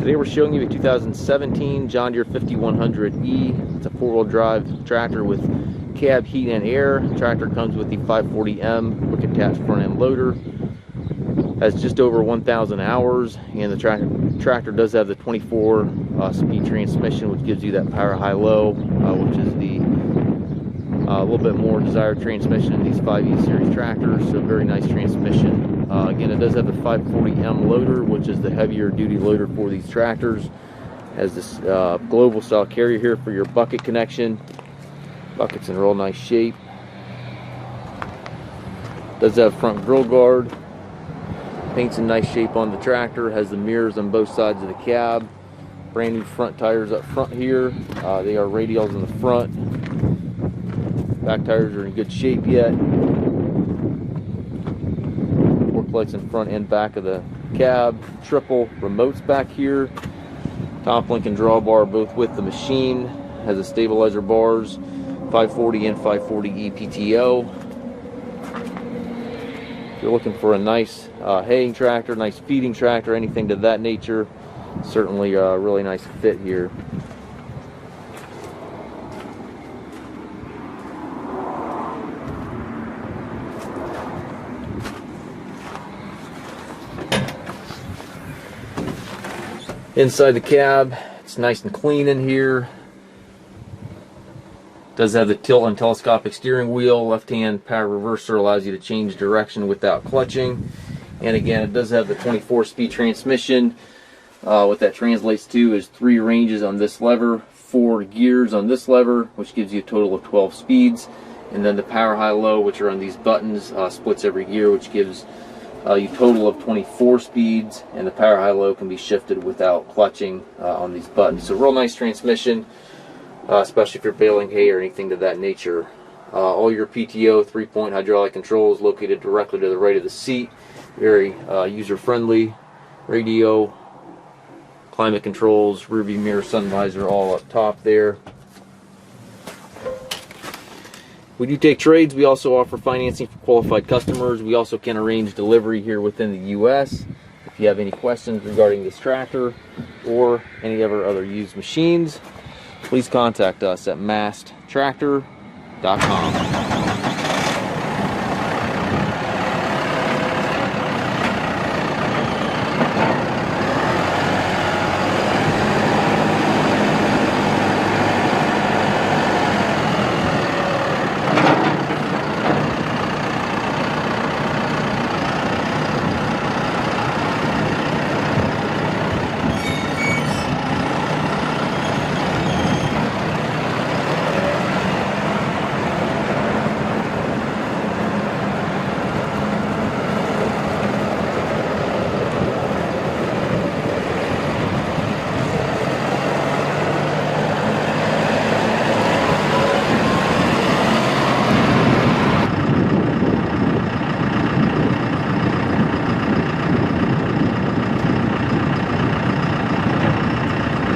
Today we're showing you a 2017 John Deere 5100E. It's a four-wheel drive tractor with cab heat and air. The tractor comes with the 540M quick attach front end loader. Has just over 1,000 hours, and the tractor does have the 24 speed transmission, which gives you that power high-low, which is the a little bit more desired transmission in these 5E series tractors. So very nice transmission. Again, it does have the 540M loader, which is the heavier duty loader for these tractors. Has this global style carrier here for your bucket connection. Bucket's in real nice shape. Does have front grill guard. Paint's in nice shape on the tractor. Has the mirrors on both sides of the cab. Brand new front tires up front here. They are radials in the front. Back tires are in good shape yet. Fork lights in front and back of the cab. Triple remotes back here. Top link and drawbar both with the machine. Has a stabilizer bars, 540 and 540E PTO. If you're looking for a nice haying tractor, nice feeding tractor, anything to that nature, certainly a really nice fit here. Inside the cab, it's nice and clean in here. Does have the tilt and telescopic steering wheel. Left-hand power reverser allows you to change direction without clutching. And again, it does have the 24-speed transmission. What that translates to is 3 ranges on this lever, 4 gears on this lever, which gives you a total of 12 speeds. And then the power high-low, which are on these buttons, splits every gear, which gives you a total of 24 speeds. And the power high-low can be shifted without clutching on these buttons. So real nice transmission. Especially if you're baling hay or anything to that nature. All your PTO 3-point hydraulic controls located directly to the right of the seat. Very user-friendly. Radio, climate controls, rear view mirror, sun visor, all up top there. We do take trades. We also offer financing for qualified customers. We also can arrange delivery here within the U.S. If you have any questions regarding this tractor or any of our other used machines, please contact us at masttractor.com.